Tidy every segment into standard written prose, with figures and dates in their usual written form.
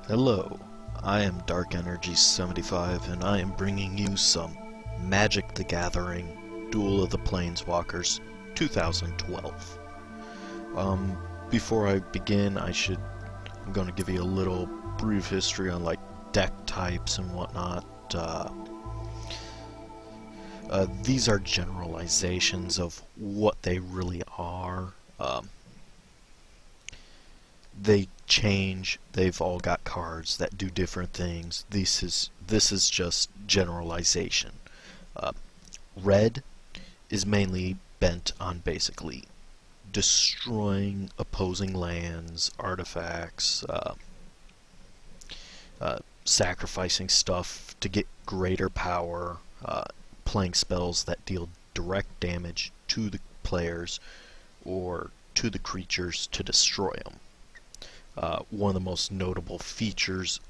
Hello, I am Dark Energy 75 and I am bringing you some Magic the Gathering Duel of the Planeswalkers 2012. Before I begin, I'm going to give you a little brief history on like deck types and whatnot. These are generalizations of what they really are. They change. They've all got cards that do different things. This is just generalization. Red is mainly bent on basically destroying opposing lands, artifacts, sacrificing stuff to get greater power, playing spells that deal direct damage to the players or to the creatures to destroy them. One of the most notable features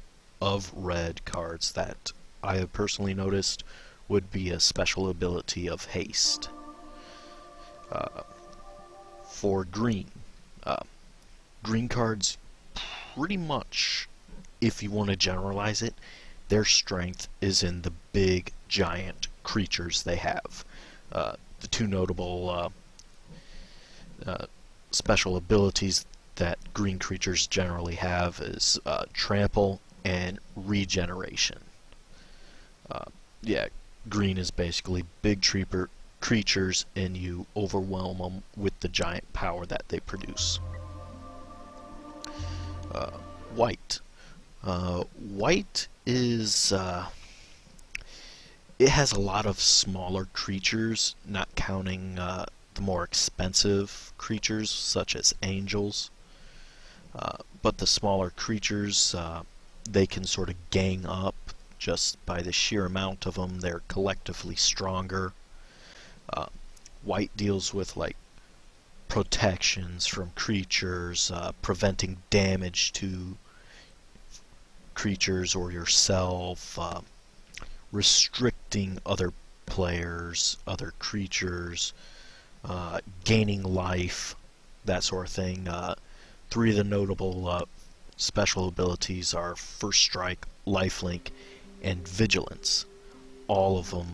of red cards that I have personally noticed would be a special ability of haste. For green, green cards pretty much, if you want to generalize it, their strength is in the big giant creatures they have. The two notable special abilities that green creatures generally have is trample and regeneration. Green is basically big creatures and you overwhelm them with the giant power that they produce. White. White is it has a lot of smaller creatures, not counting the more expensive creatures such as angels. But the smaller creatures, they can sort of gang up just by the sheer amount of them. They're collectively stronger. White deals with like protections from creatures, preventing damage to creatures or yourself, restricting other players, other creatures, gaining life, that sort of thing. Three of the notable special abilities are First Strike, Lifelink, and Vigilance. All of them,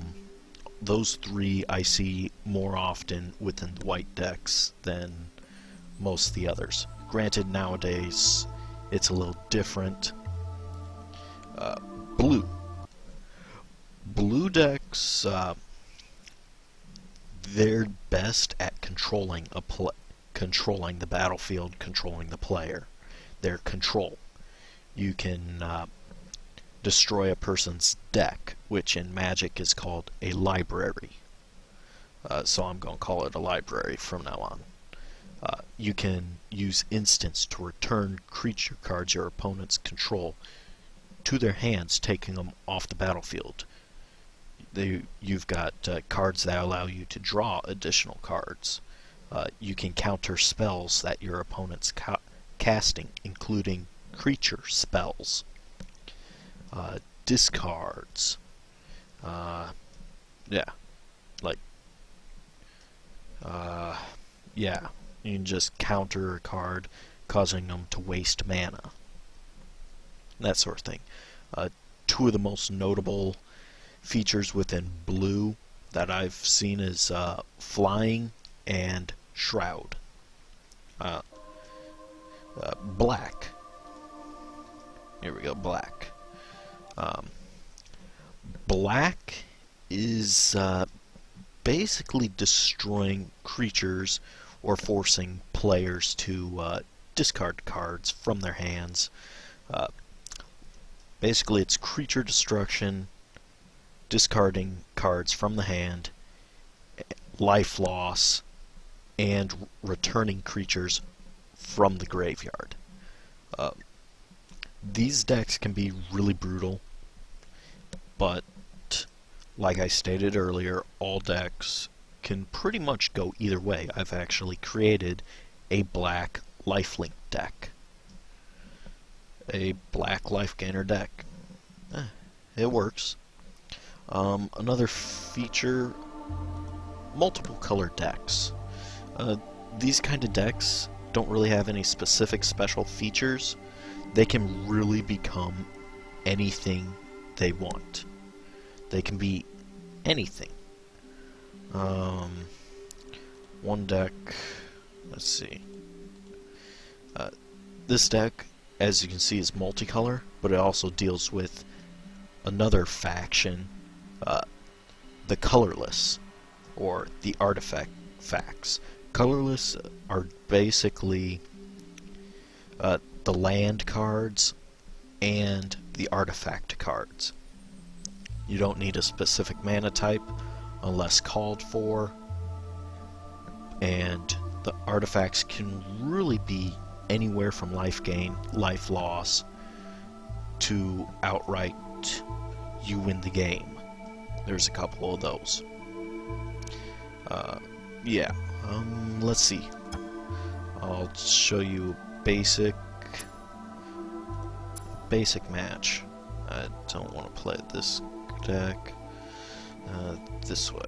those three I see more often within the white decks than most of the others. Granted, nowadays it's a little different. Blue. Blue decks, they're best at controlling the battlefield, controlling the player. Their control. You can destroy a person's deck, which in Magic is called a library. So I'm going to call it a library from now on. You can use instants to return creature cards your opponents control to their hands, taking them off the battlefield. You've got cards that allow you to draw additional cards. You can counter spells that your opponent's casting, including creature spells. Discards. You can just counter a card, causing them to waste mana. That sort of thing. Two of the most notable features within blue that I've seen is flying and shroud. Black. Here we go, black. Black is basically destroying creatures or forcing players to discard cards from their hands. Basically, it's creature destruction, discarding cards from the hand, life loss, and returning creatures from the graveyard. These decks can be really brutal, but like I stated earlier, all decks can pretty much go either way. I've actually created a black lifelink deck. A black life gainer deck. It works. Another feature, multiple color decks. These kind of decks don't really have any specific special features. they can really become anything they want. They can be anything. One deck, let's see. This deck, as you can see, is multicolor, but it also deals with another faction, the colorless, or the artifact facts. Colorless are basically the land cards and the artifact cards. You don't need a specific mana type unless called for, and the artifacts can really be anywhere from life gain, life loss, to outright you win the game. There's a couple of those. Yeah, let's see. I'll show you a basic match. I don't want to play this deck this way.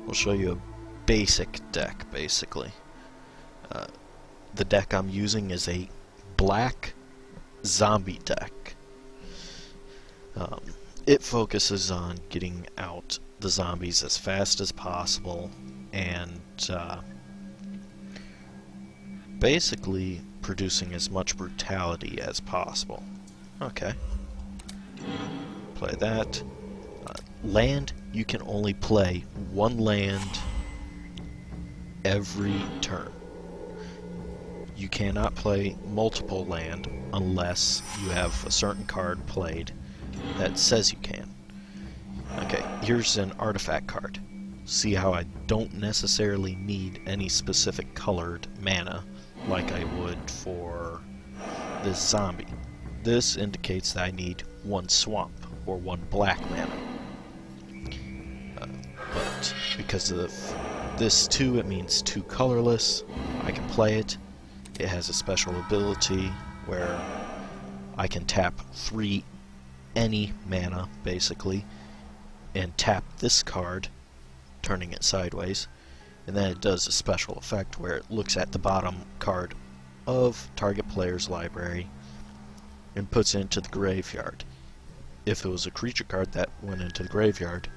We'll show you a basic deck, basically. The deck I'm using is a black zombie deck. It focuses on getting out the zombies as fast as possible and basically producing as much brutality as possible. Okay. Play that. Land, you can only play one land every turn. You cannot play multiple land unless you have a certain card played that says you can. Okay, here's an artifact card. See how I don't necessarily need any specific colored mana like I would for this zombie. This indicates that I need one swamp or one black mana. But because of this 2, it means 2 colorless. I can play it. It has a special ability where I can tap 3 any mana, basically, and tap this card, turning it sideways, and then it does a special effect where it looks at the bottom card of target player's library and puts it into the graveyard. If it was a creature card that went into the graveyard,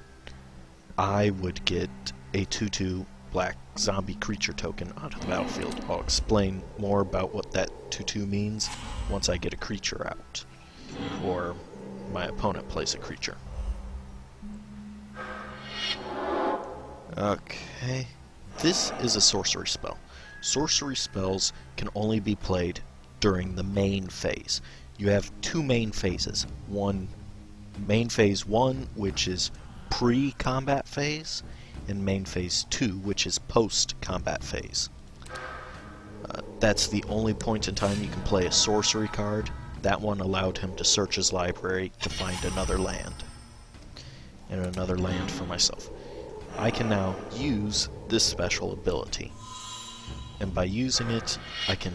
I would get a 2/2 black zombie creature token onto the battlefield. I'll explain more about what that 2/2 means once I get a creature out, or my opponent plays a creature. Okay, this is a sorcery spell. Sorcery spells can only be played during the main phase. You have 2 main phases. Main phase 1, which is pre-combat phase, and main phase 2, which is post-combat phase. That's the only point in time you can play a sorcery card. That one allowed him to search his library to find another land, and another land for myself. I can now use this special ability, and by using it, I can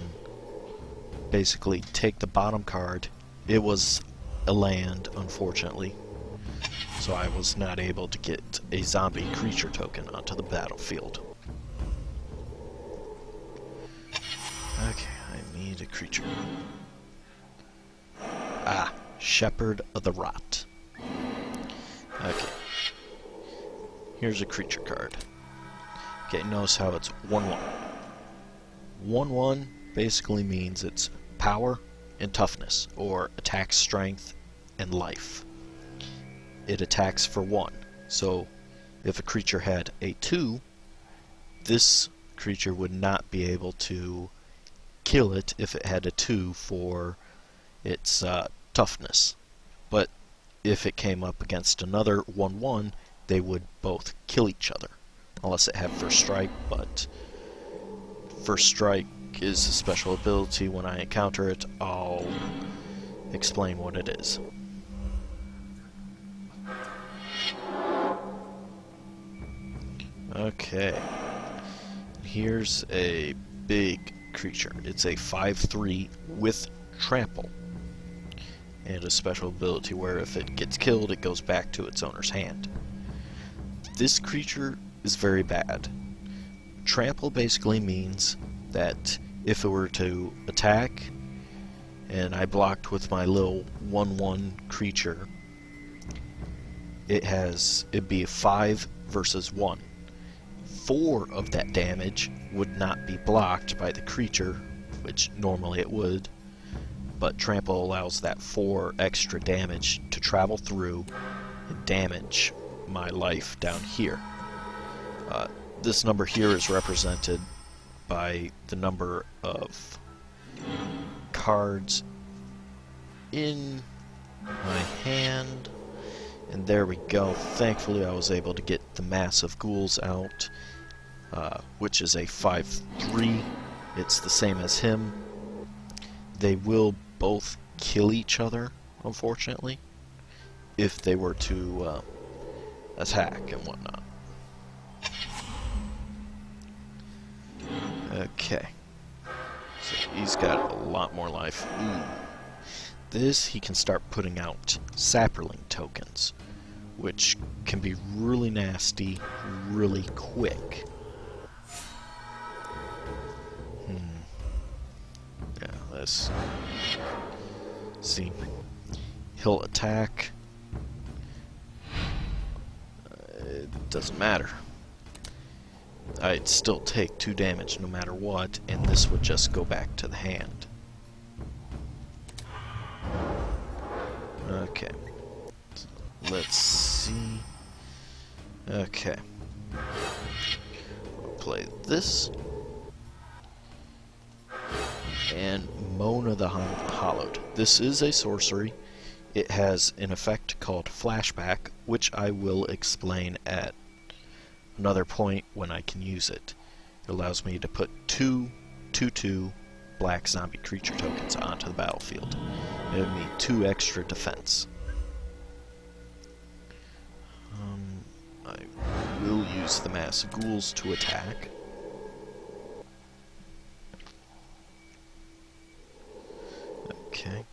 basically take the bottom card. It was a land, unfortunately, so I was not able to get a zombie creature token onto the battlefield. Okay, I need a creature. Ah, Shepherd of the Rot. Okay. Here's a creature card. Okay, notice how it's 1/1. 1/1 basically means it's power and toughness, or attack strength and life. It attacks for 1. So if a creature had a 2, this creature would not be able to kill it if it had a 2 for its toughness. But if it came up against another 1/1, they would both kill each other, unless it had first strike. But first strike is a special ability. When I encounter it, I'll explain what it is. Okay, here's a big creature. It's a 5/3 with trample, and a special ability where if it gets killed, it goes back to its owner's hand. This creature is very bad. Trample basically means that if it were to attack, and I blocked with my little 1/1 creature, it'd be a 5 versus 1. 4 of that damage would not be blocked by the creature, which normally it would, but trample allows that 4 extra damage to travel through and damage my life down here. This number here is represented by the number of cards in my hand, and there we go. Thankfully I was able to get the massive ghouls out, which is a 5/3. It's the same as him. They will both kill each other, unfortunately, if they were to attack and whatnot. Okay, so he's got a lot more life. Ooh. This, he can start putting out sapperling tokens, which can be really nasty, really quick. Yeah, let's see. He'll attack. It doesn't matter. I'd still take 2 damage no matter what, and this would just go back to the hand. Okay. Let's see. Okay. We'll play this. And Mona the Hollowed. This is a sorcery. It has an effect called Flashback, which I will explain at another point when I can use it. It allows me to put 2/2 black zombie creature tokens onto the battlefield. It would mean 2 extra defense. I will use the mass ghouls to attack. Okay.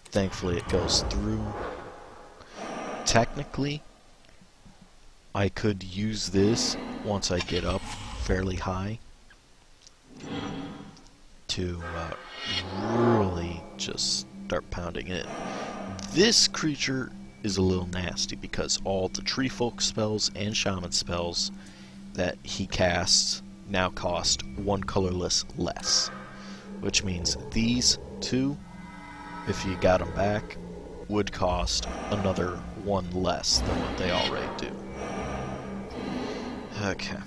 Thankfully it goes through. Technically, I could use this once I get up fairly high to really just start pounding it. This creature is a little nasty because all the tree folk spells and shaman spells that he casts now cost 1 colorless less, which means these 2, if you got them back, would cost another 1 less than what they already do. Okay.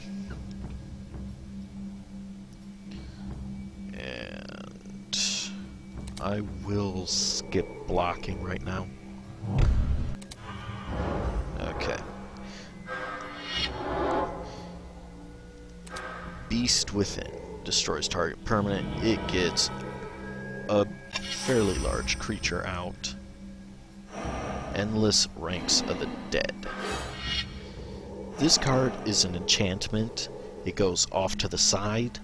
And I will skip blocking right now. Okay. Beast Within destroys target permanent. It gets a fairly large creature out. Endless Ranks of the Dead. This card is an enchantment. It goes off to the side,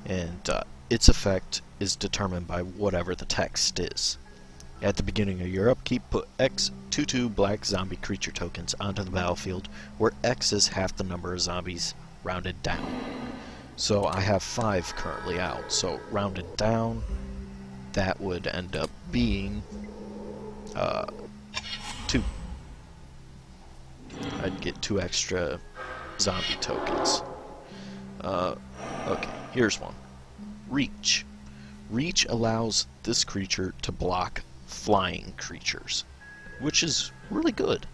and its effect is determined by whatever the text is. At the beginning of your upkeep, put X 2/2 black zombie creature tokens onto the battlefield, where X is half the number of zombies rounded down. So I have 5 currently out, so rounded down, that would end up being 2. I'd get 2 extra zombie tokens. Okay, here's one. Reach. Reach allows this creature to block flying creatures, which is really good.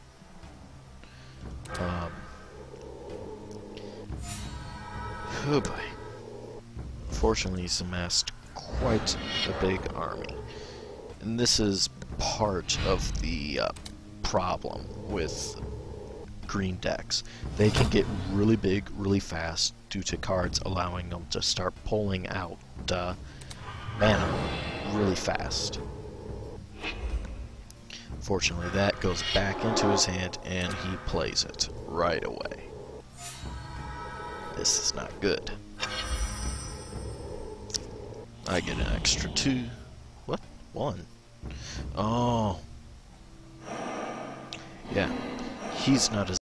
Oh boy. Fortunately, he's amassed quite a big army. And this is part of the problem with green decks. They can get really big really fast due to cards allowing them to start pulling out mana really fast. Fortunately, that goes back into his hand and he plays it right away. This is not good. I get an extra 2. What? 1? Oh. Yeah. He's not a